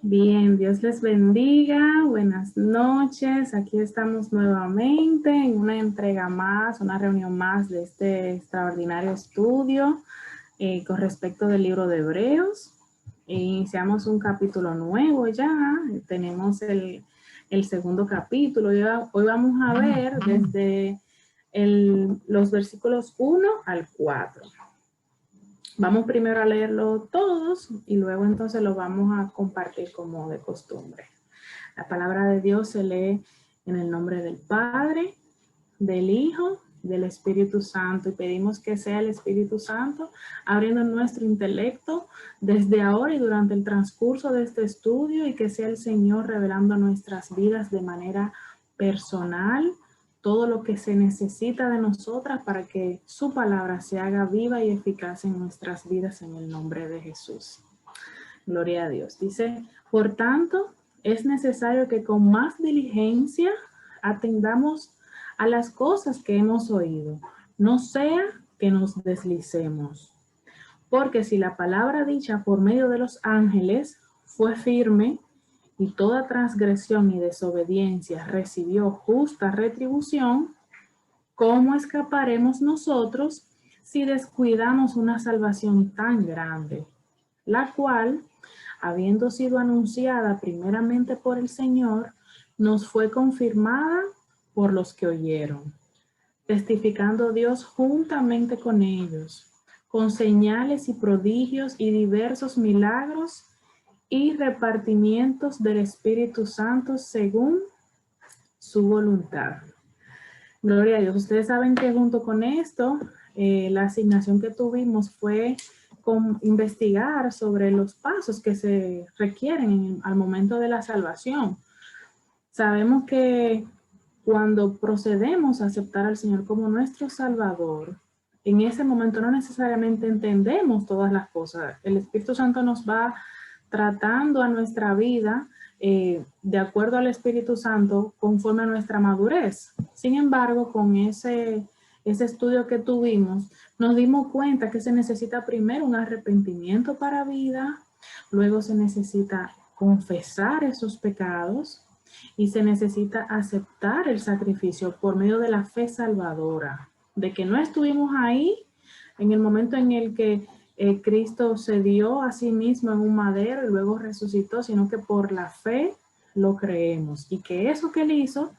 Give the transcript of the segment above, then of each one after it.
Bien, Dios les bendiga, buenas noches. Aquí estamos nuevamente en una entrega más, una reunión más de este extraordinario estudio con respecto del libro de Hebreos. Iniciamos un capítulo nuevo ya, tenemos el segundo capítulo. Hoy vamos a ver desde los versículos 1 al 4. Vamos primero a leerlo todos y luego entonces lo vamos a compartir como de costumbre. La palabra de Dios se lee en el nombre del Padre, del Hijo, del Espíritu Santo, y pedimos que sea el Espíritu Santo abriendo nuestro intelecto desde ahora y durante el transcurso de este estudio, y que sea el Señor revelando nuestras vidas de manera personal, todo lo que se necesita de nosotras para que su palabra se haga viva y eficaz en nuestras vidas en el nombre de Jesús. Gloria a Dios. Dice, por tanto, es necesario que con más diligencia atendamos a las cosas que hemos oído, no sea que nos deslicemos. Porque si la palabra dicha por medio de los ángeles fue firme, y toda transgresión y desobediencia recibió justa retribución, ¿cómo escaparemos nosotros si descuidamos una salvación tan grande, la cual, habiendo sido anunciada primeramente por el Señor, nos fue confirmada por los que oyeron, testificando Dios juntamente con ellos, con señales y prodigios y diversos milagros y repartimientos del Espíritu Santo según su voluntad. Gloria a Dios. Ustedes saben que junto con esto, la asignación que tuvimos fue investigar sobre los pasos que se requieren al momento de la salvación. Sabemos que cuando procedemos a aceptar al Señor como nuestro Salvador, en ese momento no necesariamente entendemos todas las cosas. El Espíritu Santo nos va tratando a nuestra vida de acuerdo al Espíritu Santo conforme a nuestra madurez. Sin embargo, con ese estudio que tuvimos, nos dimos cuenta que se necesita primero un arrepentimiento para vida, luego se necesita confesar esos pecados y se necesita aceptar el sacrificio por medio de la fe salvadora, de que no estuvimos ahí en el momento en el que Cristo se dio a sí mismo en un madero y luego resucitó, sino que por la fe lo creemos, y que eso que él hizo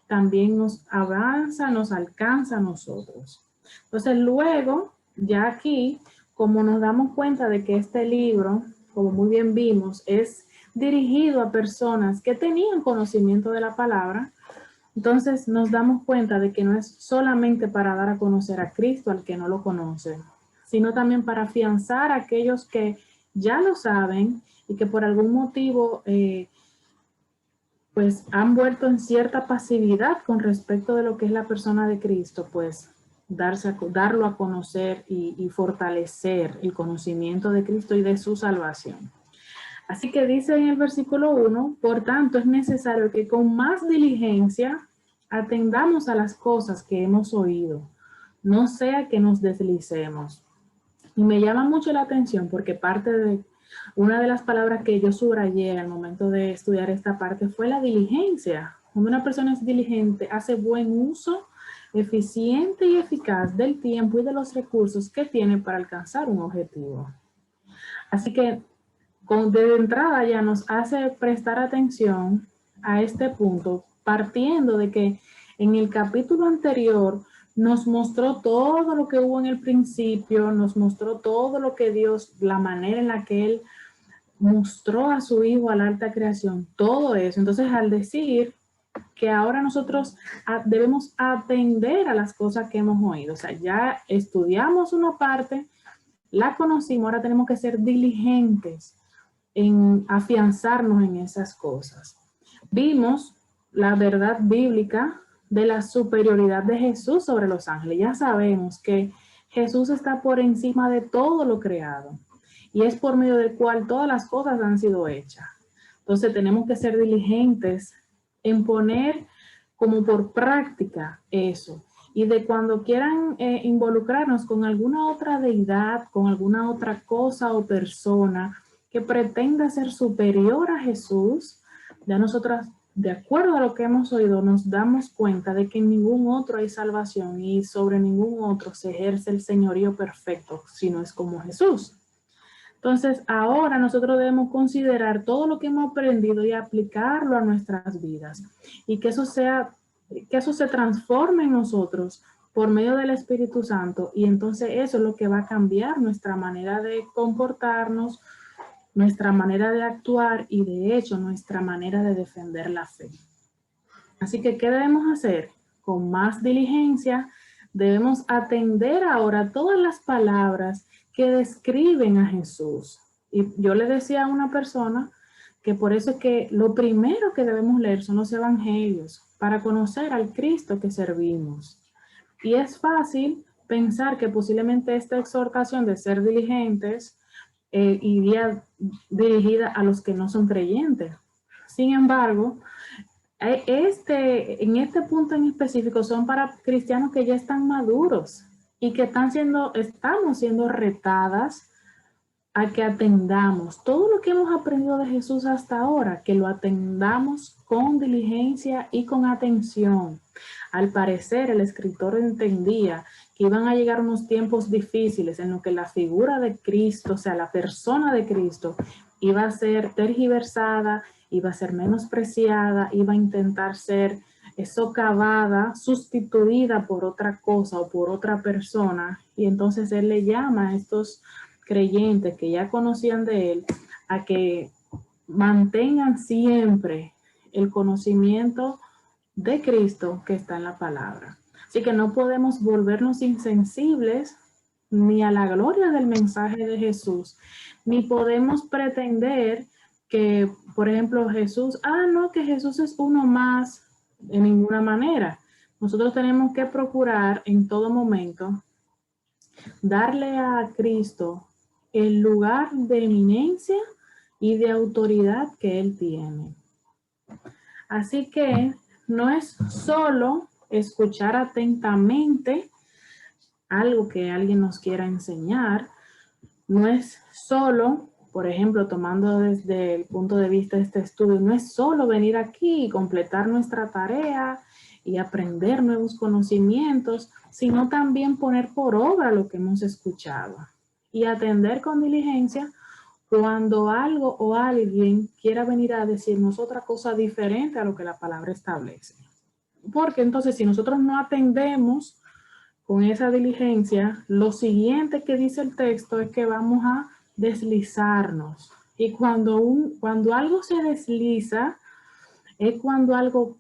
también nos avanza, nos alcanza a nosotros. Entonces luego, ya aquí, como nos damos cuenta de que este libro, como muy bien vimos, es dirigido a personas que tenían conocimiento de la palabra, entonces nos damos cuenta de que no es solamente para dar a conocer a Cristo al que no lo conoce, sino también para afianzar a aquellos que ya lo saben y que por algún motivo pues han vuelto en cierta pasividad con respecto de lo que es la persona de Cristo, pues darlo a conocer y fortalecer el conocimiento de Cristo y de su salvación. Así que dice en el versículo 1, por tanto es necesario que con más diligencia atendamos a las cosas que hemos oído, no sea que nos deslicemos. Y me llama mucho la atención porque parte de una de las palabras que yo subrayé al momento de estudiar esta parte fue la diligencia. Cuando una persona es diligente, hace buen uso, eficiente y eficaz del tiempo y de los recursos que tiene para alcanzar un objetivo. Así que de entrada ya nos hace prestar atención a este punto, partiendo de que en el capítulo anterior nos mostró todo lo que hubo en el principio, nos mostró todo lo que Dios, la manera en la que Él mostró a su Hijo a la alta creación, todo eso. Entonces, al decir que ahora nosotros debemos atender a las cosas que hemos oído, o sea, ya estudiamos una parte, la conocimos, ahora tenemos que ser diligentes en afianzarnos en esas cosas. Vimos la verdad bíblica de la superioridad de Jesús sobre los ángeles. Ya sabemos que Jesús está por encima de todo lo creado y es por medio del cual todas las cosas han sido hechas. Entonces tenemos que ser diligentes en poner como por práctica eso. Y de cuando quieran involucrarnos con alguna otra deidad, con alguna otra cosa o persona que pretenda ser superior a Jesús, ya nosotras, de acuerdo a lo que hemos oído, nos damos cuenta de que en ningún otro hay salvación y sobre ningún otro se ejerce el señorío perfecto, si no es como Jesús. Entonces, ahora nosotros debemos considerar todo lo que hemos aprendido y aplicarlo a nuestras vidas y que eso se transforme en nosotros por medio del Espíritu Santo, y entonces eso es lo que va a cambiar nuestra manera de comportarnos, nuestra manera de actuar y de hecho nuestra manera de defender la fe. Así que, ¿qué debemos hacer? Con más diligencia debemos atender ahora todas las palabras que describen a Jesús. Y yo le decía a una persona que por eso es que lo primero que debemos leer son los evangelios para conocer al Cristo que servimos. Y es fácil pensar que posiblemente esta exhortación de ser diligentes iría dirigida a los que no son creyentes. Sin embargo, en este punto en específico son para cristianos que ya están maduros y que estamos siendo retadas a que atendamos todo lo que hemos aprendido de Jesús hasta ahora, que lo atendamos con diligencia y con atención. Al parecer, el escritor entendía que iban a llegar unos tiempos difíciles en los que la figura de Cristo, o sea, la persona de Cristo, iba a ser tergiversada, iba a ser menospreciada, iba a intentar ser socavada, sustituida por otra cosa o por otra persona. Y entonces él le llama a estos creyentes que ya conocían de él a que mantengan siempre el conocimiento de Cristo que está en la palabra. Así que no podemos volvernos insensibles ni a la gloria del mensaje de Jesús, ni podemos pretender que, por ejemplo, Jesús, no, que Jesús es uno más, de ninguna manera. Nosotros tenemos que procurar en todo momento darle a Cristo el lugar de eminencia y de autoridad que Él tiene. Así que no es solo escuchar atentamente algo que alguien nos quiera enseñar, no es solo, por ejemplo, tomando desde el punto de vista de este estudio, no es solo venir aquí y completar nuestra tarea y aprender nuevos conocimientos, sino también poner por obra lo que hemos escuchado y atender con diligencia cuando algo o alguien quiera venir a decirnos otra cosa diferente a lo que la palabra establece. Porque entonces si nosotros no atendemos con esa diligencia, lo siguiente que dice el texto es que vamos a deslizarnos. Y cuando algo se desliza, es cuando algo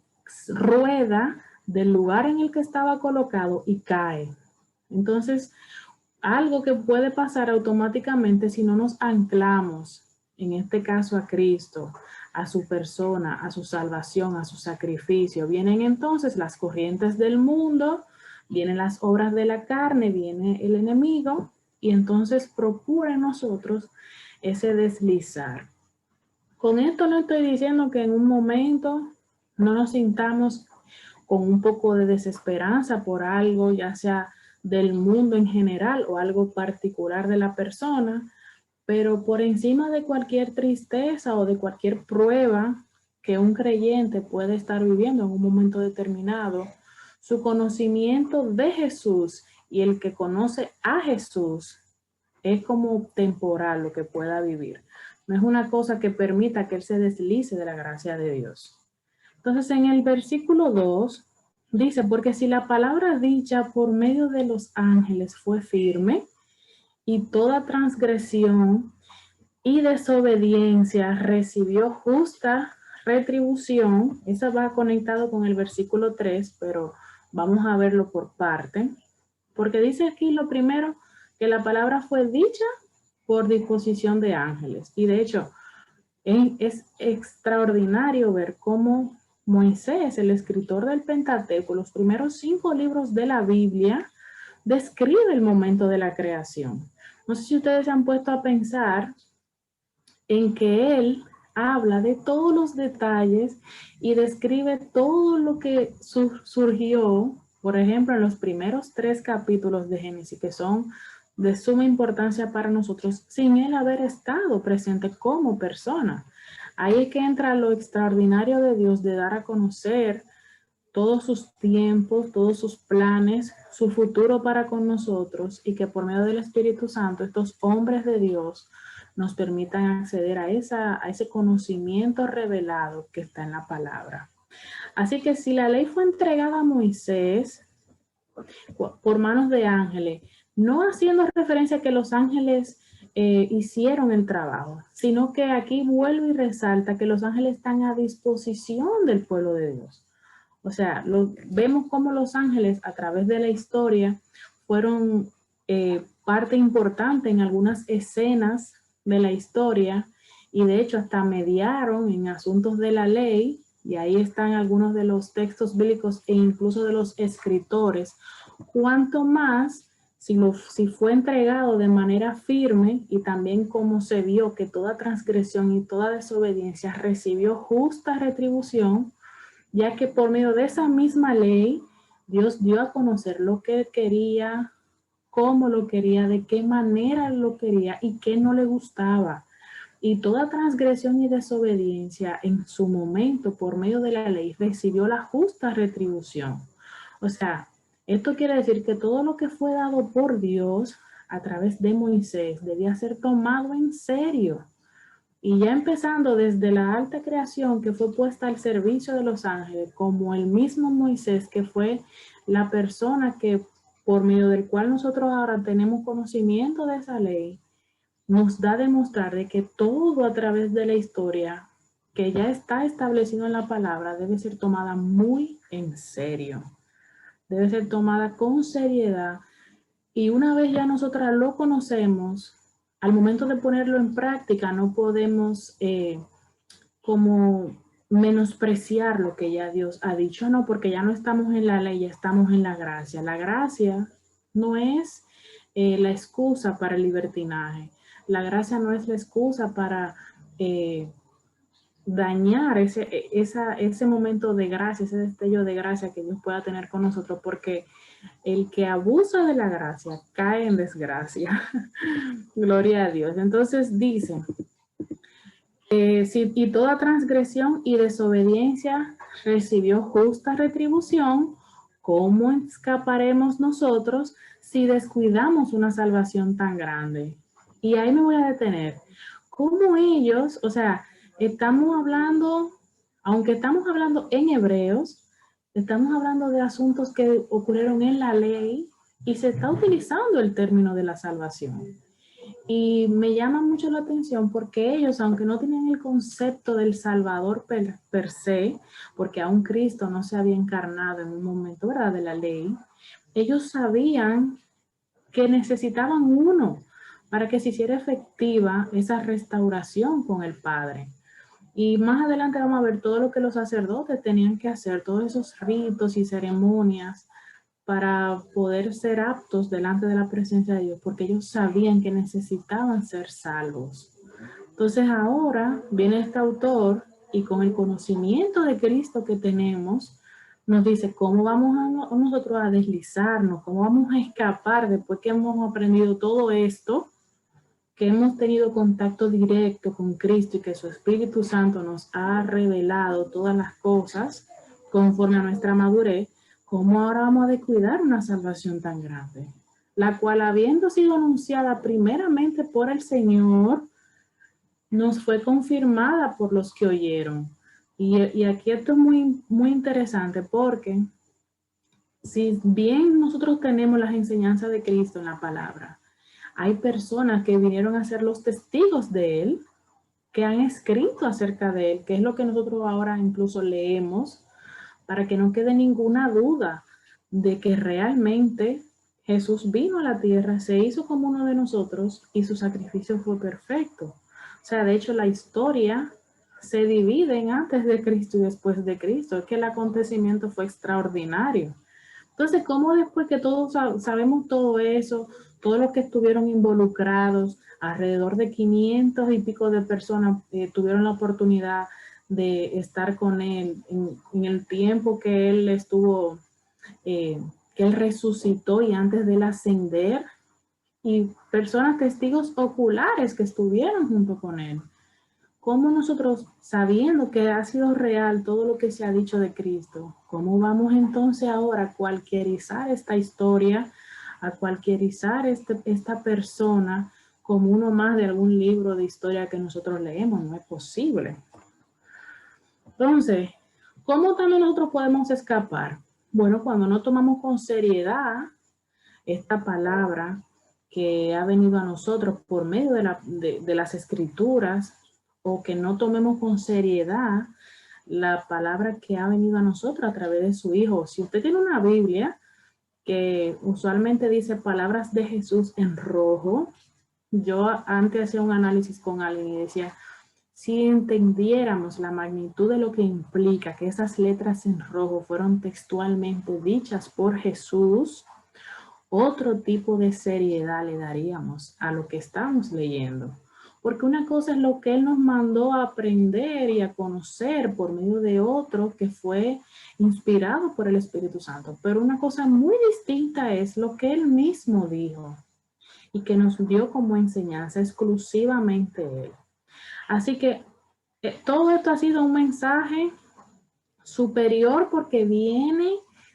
rueda del lugar en el que estaba colocado y cae. Entonces, algo que puede pasar automáticamente si no nos anclamos, en este caso a Cristo, a su persona, a su salvación, a su sacrificio. Vienen entonces las corrientes del mundo, vienen las obras de la carne, viene el enemigo y entonces procura en nosotros ese deslizar. Con esto no estoy diciendo que en un momento no nos sintamos con un poco de desesperanza por algo, ya sea del mundo en general o algo particular de la persona, pero por encima de cualquier tristeza o de cualquier prueba que un creyente puede estar viviendo en un momento determinado, su conocimiento de Jesús y el que conoce a Jesús es como temporal lo que pueda vivir. No es una cosa que permita que él se deslice de la gracia de Dios. Entonces en el versículo 2 dice, porque si la palabra dicha por medio de los ángeles fue firme y toda transgresión y desobediencia recibió justa retribución, esa va conectado con el versículo 3, pero vamos a verlo por parte, porque dice aquí lo primero, que la palabra fue dicha por disposición de ángeles. Y de hecho, es extraordinario ver cómo Moisés, el escritor del Pentateuco, los primeros 5 libros de la Biblia, describe el momento de la creación. No sé si ustedes se han puesto a pensar en que él habla de todos los detalles y describe todo lo que surgió, por ejemplo, en los primeros 3 capítulos de Génesis, que son de suma importancia para nosotros sin él haber estado presente como persona. Ahí es que entra lo extraordinario de Dios de dar a conocer todos sus tiempos, todos sus planes, su futuro para con nosotros y que por medio del Espíritu Santo estos hombres de Dios nos permitan acceder a ese conocimiento revelado que está en la palabra. Así que si la ley fue entregada a Moisés por manos de ángeles, no haciendo referencia a que los ángeles hicieron el trabajo, sino que aquí vuelve y resalta que los ángeles están a disposición del pueblo de Dios. O sea, vemos cómo los ángeles a través de la historia fueron parte importante en algunas escenas de la historia y de hecho hasta mediaron en asuntos de la ley, y ahí están algunos de los textos bíblicos e incluso de los escritores. Cuanto más si fue entregado de manera firme y también como se vio que toda transgresión y toda desobediencia recibió justa retribución, ya que por medio de esa misma ley, Dios dio a conocer lo que quería, cómo lo quería, de qué manera lo quería y qué no le gustaba. Y toda transgresión y desobediencia en su momento, por medio de la ley, recibió la justa retribución. O sea, esto quiere decir que todo lo que fue dado por Dios a través de Moisés debía ser tomado en serio. Y ya empezando desde la alta creación que fue puesta al servicio de los ángeles, como el mismo Moisés, que fue la persona que por medio del cual nosotros ahora tenemos conocimiento de esa ley, nos da a demostrar de que todo a través de la historia que ya está establecido en la palabra debe ser tomada muy en serio, debe ser tomada con seriedad. Y una vez ya nosotras lo conocemos, al momento de ponerlo en práctica no podemos como menospreciar lo que ya Dios ha dicho, no, porque ya no estamos en la ley, ya estamos en la gracia. La gracia no es la excusa para el libertinaje. La gracia no es la excusa para dañar ese momento de gracia, ese destello de gracia que Dios pueda tener con nosotros, porque el que abusa de la gracia cae en desgracia. Gloria a Dios. Entonces dice, y toda transgresión y desobediencia recibió justa retribución, ¿cómo escaparemos nosotros si descuidamos una salvación tan grande? Y ahí me voy a detener. ¿Cómo ellos, o sea, estamos hablando, aunque estamos hablando en Hebreos, estamos hablando de asuntos que ocurrieron en la ley y se está utilizando el término de la salvación? Y me llama mucho la atención porque ellos, aunque no tenían el concepto del Salvador per se, porque aún Cristo no se había encarnado en un momento, ¿verdad?, de la ley, ellos sabían que necesitaban uno para que se hiciera efectiva esa restauración con el Padre. Y más adelante vamos a ver todo lo que los sacerdotes tenían que hacer, todos esos ritos y ceremonias para poder ser aptos delante de la presencia de Dios, porque ellos sabían que necesitaban ser salvos. Entonces ahora viene este autor y con el conocimiento de Cristo que tenemos, nos dice cómo vamos a nosotros a deslizarnos, cómo vamos a escapar después que hemos aprendido todo esto, que hemos tenido contacto directo con Cristo y que su Espíritu Santo nos ha revelado todas las cosas conforme a nuestra madurez. ¿Cómo ahora vamos a descuidar una salvación tan grande? La cual, habiendo sido anunciada primeramente por el Señor, nos fue confirmada por los que oyeron. Y aquí esto es muy interesante porque si bien nosotros tenemos las enseñanzas de Cristo en la palabra, hay personas que vinieron a ser los testigos de Él, que han escrito acerca de Él, que es lo que nosotros ahora incluso leemos, para que no quede ninguna duda de que realmente Jesús vino a la tierra, se hizo como uno de nosotros y su sacrificio fue perfecto. O sea, de hecho la historia se divide en antes de Cristo y después de Cristo. Es que el acontecimiento fue extraordinario. Entonces, ¿cómo después que todos sabemos todo eso, todos los que estuvieron involucrados, alrededor de 500 y pico de personas tuvieron la oportunidad de estar con él en el tiempo que él estuvo, que él resucitó y antes de él ascender, y personas, testigos oculares que estuvieron junto con él. ¿Cómo nosotros, sabiendo que ha sido real todo lo que se ha dicho de Cristo, cómo vamos entonces ahora a cualquierizar esta historia, a cualquierizar esta persona como uno más de algún libro de historia que nosotros leemos? No es posible. Entonces, ¿cómo también nosotros podemos escapar? Bueno, cuando no tomamos con seriedad esta palabra que ha venido a nosotros por medio de las escrituras, o que no tomemos con seriedad la palabra que ha venido a nosotros a través de su Hijo. Si usted tiene una Biblia que usualmente dice palabras de Jesús en rojo, yo antes hacía un análisis con alguien y decía, si entendiéramos la magnitud de lo que implica que esas letras en rojo fueron textualmente dichas por Jesús, otro tipo de seriedad le daríamos a lo que estamos leyendo. Porque una cosa es lo que Él nos mandó a aprender y a conocer por medio de otro que fue inspirado por el Espíritu Santo. Pero una cosa muy distinta es lo que Él mismo dijo y que nos dio como enseñanza exclusivamente Él. Así que todo esto ha sido un mensaje superior porque viene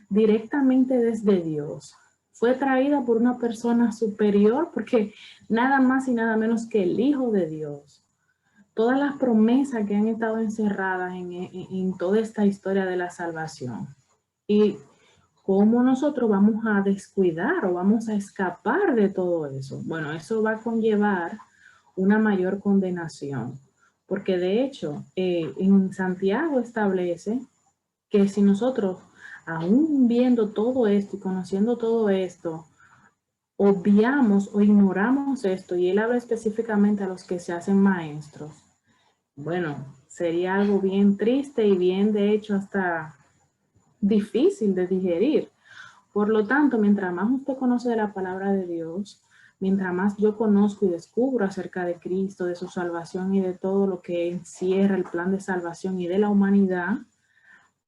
directamente desde Dios. Fue traída por una persona superior porque nada más y nada menos que el Hijo de Dios. Todas las promesas que han estado encerradas en toda esta historia de la salvación. Y cómo nosotros vamos a descuidar o vamos a escapar de todo eso. Bueno, eso va a conllevar una mayor condenación. Porque de hecho, en Santiago establece que si nosotros, aún viendo todo esto y conociendo todo esto, obviamos o ignoramos esto, y él habla específicamente a los que se hacen maestros, bueno, sería algo bien triste y bien, de hecho, hasta difícil de digerir. Por lo tanto, mientras más usted conoce de la palabra de Dios, mientras más yo conozco y descubro acerca de Cristo, de su salvación y de todo lo que encierra el plan de salvación y de la humanidad,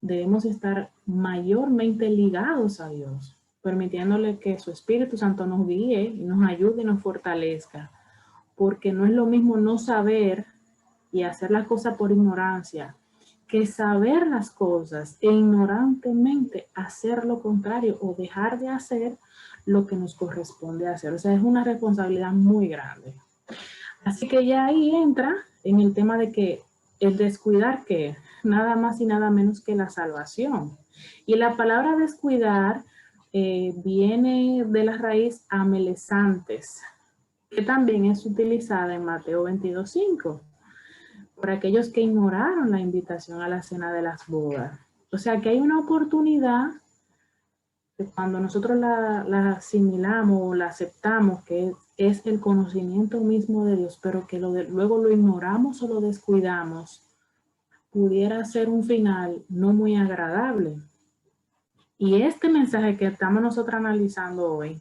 debemos estar mayormente ligados a Dios, permitiéndole que su Espíritu Santo nos guíe y nos ayude y nos fortalezca, porque no es lo mismo no saber y hacer las cosas por ignorancia, que saber las cosas e ignorantemente hacer lo contrario o dejar de hacer lo que nos corresponde hacer. O sea, es una responsabilidad muy grande. Así que ya ahí entra en el tema de que el descuidar, que nada más y nada menos que la salvación. Y la palabra descuidar viene de la raíz amelezantes, que también es utilizada en Mateo 22:5, por aquellos que ignoraron la invitación a la cena de las bodas. O sea que hay una oportunidad que cuando nosotros la asimilamos o la aceptamos, que es el conocimiento mismo de Dios, pero que luego lo ignoramos o lo descuidamos, pudiera ser un final no muy agradable. Y este mensaje que estamos nosotros analizando hoy,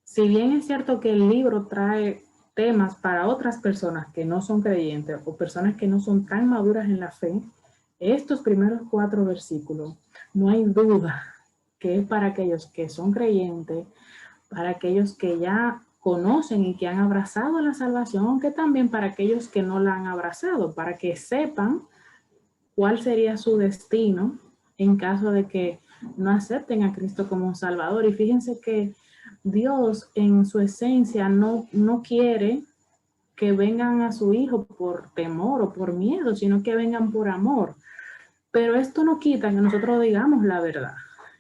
si bien es cierto que el libro trae temas para otras personas que no son creyentes o personas que no son tan maduras en la fe, estos primeros 4 versículos, no hay duda que es para aquellos que son creyentes, para aquellos que ya conocen y que han abrazado la salvación, aunque también para aquellos que no la han abrazado, para que sepan cuál sería su destino en caso de que no acepten a Cristo como Salvador. Y fíjense que Dios en su esencia no quiere que vengan a su Hijo por temor o por miedo, sino que vengan por amor. Pero esto no quita que nosotros digamos la verdad.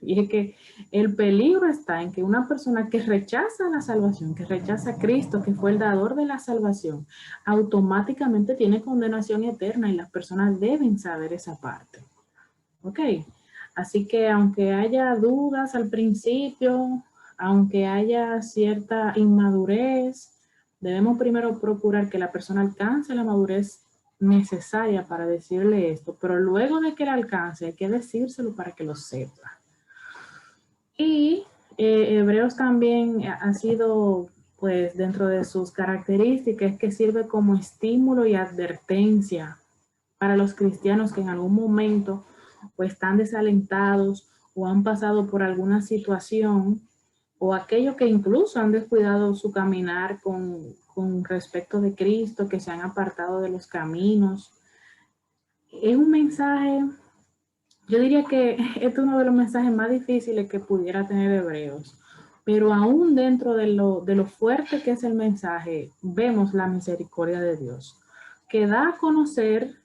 Y es que el peligro está en que una persona que rechaza la salvación, que rechaza a Cristo, que fue el dador de la salvación, automáticamente tiene condenación eterna, y las personas deben saber esa parte. ¿Ok? Así que aunque haya dudas al principio, aunque haya cierta inmadurez, debemos primero procurar que la persona alcance la madurez necesaria para decirle esto, pero luego de que la alcance hay que decírselo para que lo sepa. Y Hebreos también ha sido, pues, dentro de sus características, que sirve como estímulo y advertencia para los cristianos que en algún momento o están desalentados o han pasado por alguna situación o aquellos que incluso han descuidado su caminar con respecto de Cristo, que se han apartado de los caminos. Es un mensaje, yo diría que este es uno de los mensajes más difíciles que pudiera tener Hebreos, pero aún dentro de lo fuerte que es el mensaje, vemos la misericordia de Dios, que da a conocer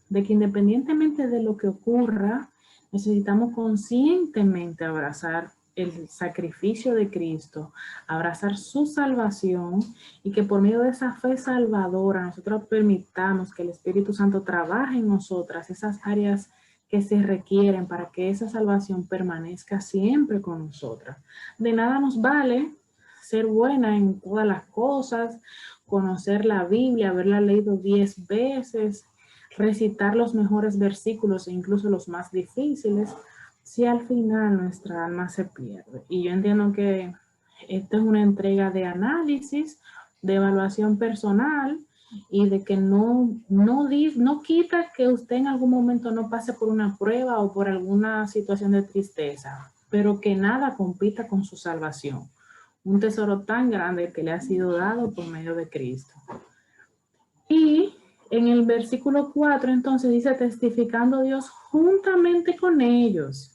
de que independientemente de lo que ocurra, necesitamos conscientemente abrazar el sacrificio de Cristo, abrazar su salvación y que por medio de esa fe salvadora nosotros permitamos que el Espíritu Santo trabaje en nosotras esas áreas que se requieren para que esa salvación permanezca siempre con nosotras. De nada nos vale ser buena en todas las cosas, conocer la Biblia, haberla leído 10 veces, recitar los mejores versículos e incluso los más difíciles, si al final nuestra alma se pierde. Y yo entiendo que esta es una entrega de análisis, de evaluación personal y de que no quita que usted en algún momento no pase por una prueba o por alguna situación de tristeza, pero que nada compita con su salvación. Un tesoro tan grande que le ha sido dado por medio de Cristo. Y en el versículo 4 entonces dice, testificando Dios juntamente con ellos.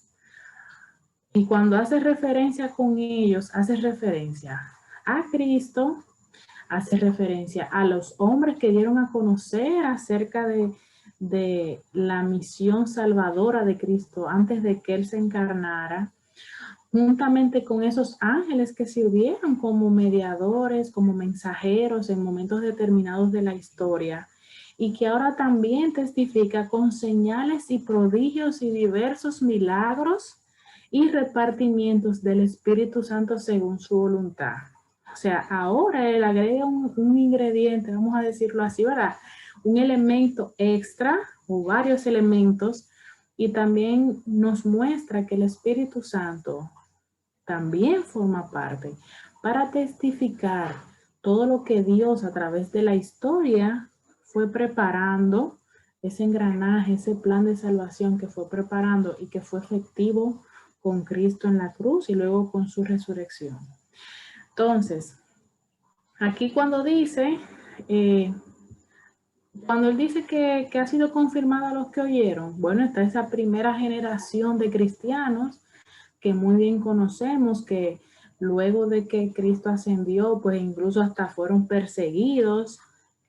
Y cuando hace referencia con ellos, hace referencia a Cristo, hace referencia a los hombres que dieron a conocer acerca de la misión salvadora de Cristo antes de que Él se encarnara, juntamente con esos ángeles que sirvieron como mediadores, como mensajeros en momentos determinados de la historia, y que ahora también testifica con señales y prodigios y diversos milagros y repartimientos del Espíritu Santo según su voluntad. O sea, ahora él agrega un ingrediente, vamos a decirlo así, ¿verdad? Un elemento extra o varios elementos, y también nos muestra que el Espíritu Santo también forma parte para testificar todo lo que Dios a través de la historia fue preparando, ese engranaje, ese plan de salvación que fue preparando y que fue efectivo con Cristo en la cruz y luego con su resurrección. Entonces, aquí cuando dice, cuando él dice que ha sido confirmado a los que oyeron, bueno, está esa primera generación de cristianos que muy bien conocemos, que luego de que Cristo ascendió, pues incluso hasta fueron perseguidos.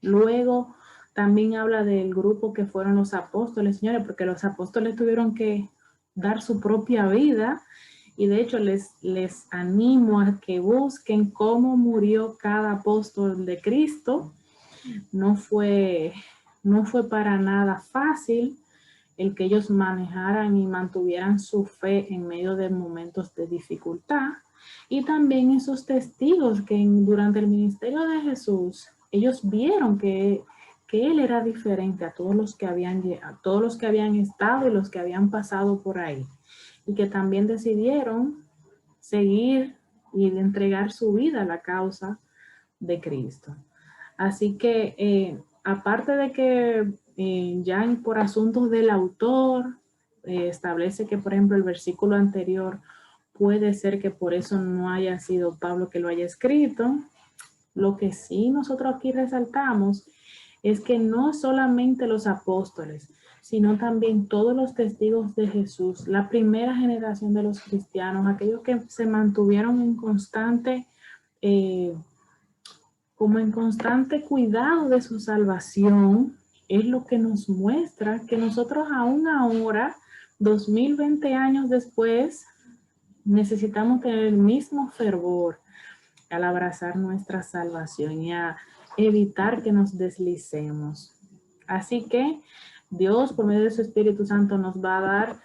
Luego también habla del grupo que fueron los apóstoles, señores, porque los apóstoles tuvieron que dar su propia vida, y de hecho les animo a que busquen cómo murió cada apóstol de Cristo. No fue para nada fácil el que ellos manejaran y mantuvieran su fe en medio de momentos de dificultad. Y también esos testigos que durante el ministerio de Jesús, ellos vieron que Él era diferente a todos los que habían estado y los que habían pasado por ahí. Y que también decidieron seguir y entregar su vida a la causa de Cristo. Así que, aparte de que ya por asuntos del autor, establece que, por ejemplo, el versículo anterior puede ser que por eso no haya sido Pablo que lo haya escrito. Lo que sí nosotros aquí resaltamos es que no solamente los apóstoles, sino también todos los testigos de Jesús, la primera generación de los cristianos, aquellos que se mantuvieron en constante cuidado de su salvación, es lo que nos muestra que nosotros aún ahora, 2020 años después, necesitamos tener el mismo fervor al abrazar nuestra salvación y a evitar que nos deslicemos. Así que Dios, por medio de su Espíritu Santo, nos va a dar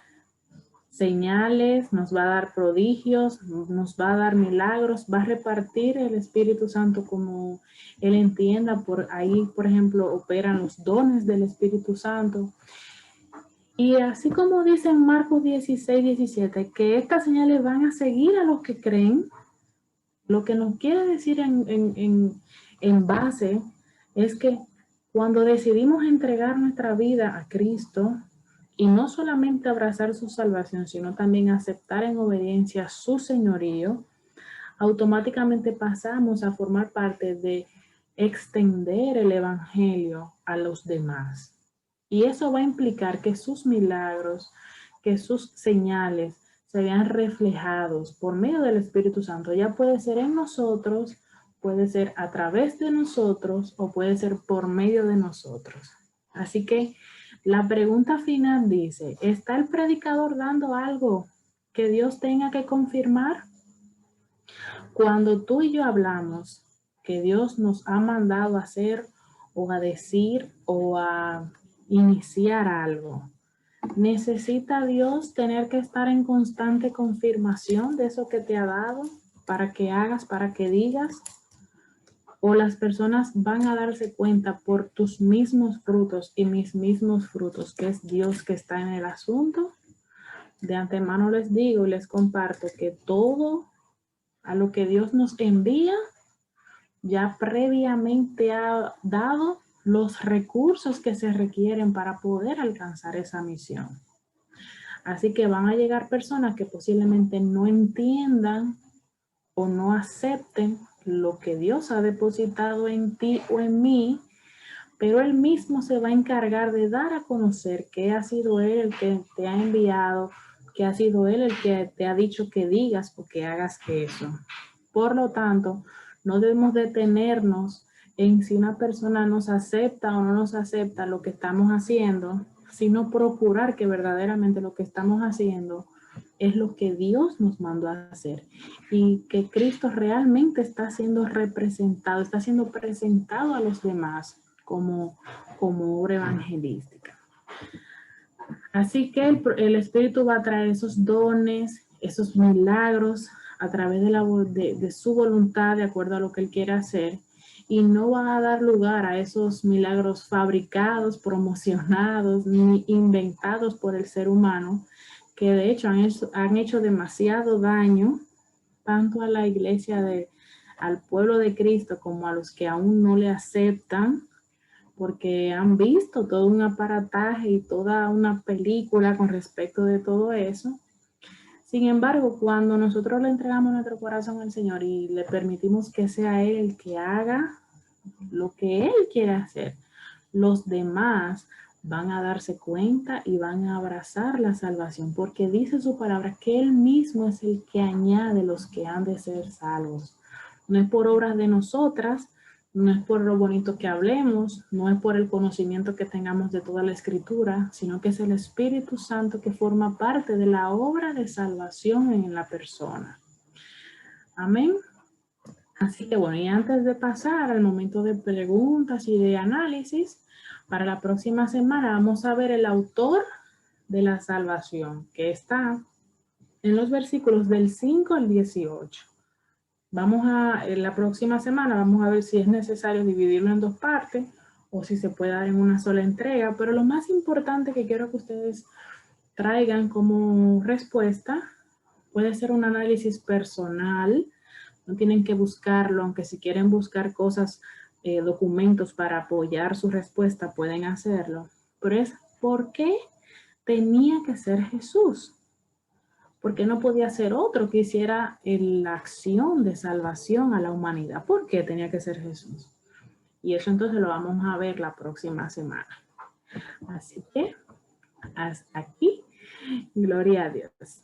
señales, nos va a dar prodigios, nos va a dar milagros, va a repartir el Espíritu Santo como Él entienda. Por ahí, por ejemplo, operan los dones del Espíritu Santo. Y así como dice en Marcos 16, 17, que estas señales van a seguir a los que creen, lo que nos quiere decir en base es que cuando decidimos entregar nuestra vida a Cristo, y no solamente abrazar su salvación, sino también aceptar en obediencia su señorío, automáticamente pasamos a formar parte de extender el evangelio a los demás. Y eso va a implicar que sus milagros, que sus señales se vean reflejados por medio del Espíritu Santo. Ya puede ser en nosotros, puede ser a través de nosotros o puede ser por medio de nosotros. Así que la pregunta final dice, ¿está el predicador dando algo que Dios tenga que confirmar? Cuando tú y yo hablamos que Dios nos ha mandado a hacer o a decir o a iniciar algo, ¿necesita Dios tener que estar en constante confirmación de eso que te ha dado para que hagas, para que digas? ¿O las personas van a darse cuenta por tus mismos frutos y mis mismos frutos que es Dios que está en el asunto? De antemano les digo y les comparto que todo a lo que Dios nos envía ya previamente ha dado los recursos que se requieren para poder alcanzar esa misión. Así que van a llegar personas que posiblemente no entiendan o no acepten lo que Dios ha depositado en ti o en mí, pero Él mismo se va a encargar de dar a conocer que ha sido Él el que te ha enviado, que ha sido Él el que te ha dicho que digas o que hagas eso. Por lo tanto, no debemos detenernos en si una persona nos acepta o no nos acepta lo que estamos haciendo, sino procurar que verdaderamente lo que estamos haciendo es lo que Dios nos mandó a hacer y que Cristo realmente está siendo representado, está siendo presentado a los demás como obra evangelística. Así que el Espíritu va a traer esos dones, esos milagros a través de su voluntad, de acuerdo a lo que Él quiere hacer, y no va a dar lugar a esos milagros fabricados, promocionados, ni inventados por el ser humano, que de hecho han hecho demasiado daño tanto a la iglesia, al pueblo de Cristo, como a los que aún no le aceptan, porque han visto todo un aparataje y toda una película con respecto de todo eso. Sin embargo, cuando nosotros le entregamos nuestro corazón al Señor y le permitimos que sea Él el que haga lo que Él quiere hacer, los demás van a darse cuenta y van a abrazar la salvación, porque dice su palabra que Él mismo es el que añade los que han de ser salvos. No es por obras de nosotras, no es por lo bonito que hablemos, no es por el conocimiento que tengamos de toda la Escritura, sino que es el Espíritu Santo que forma parte de la obra de salvación en la persona. Amén. Así que bueno, y antes de pasar al momento de preguntas y de análisis, para la próxima semana vamos a ver el autor de la salvación, que está en los versículos del 5 al 18. En la próxima semana vamos a ver si es necesario dividirlo en dos partes o si se puede dar en una sola entrega, pero lo más importante que quiero que ustedes traigan como respuesta puede ser un análisis personal. No tienen que buscarlo, aunque si quieren buscar cosas, documentos para apoyar su respuesta, pueden hacerlo. Pero es, ¿por qué tenía que ser Jesús? ¿Por qué no podía ser otro que hiciera la acción de salvación a la humanidad? ¿Por qué tenía que ser Jesús? Y eso entonces lo vamos a ver la próxima semana. Así que, hasta aquí. Gloria a Dios.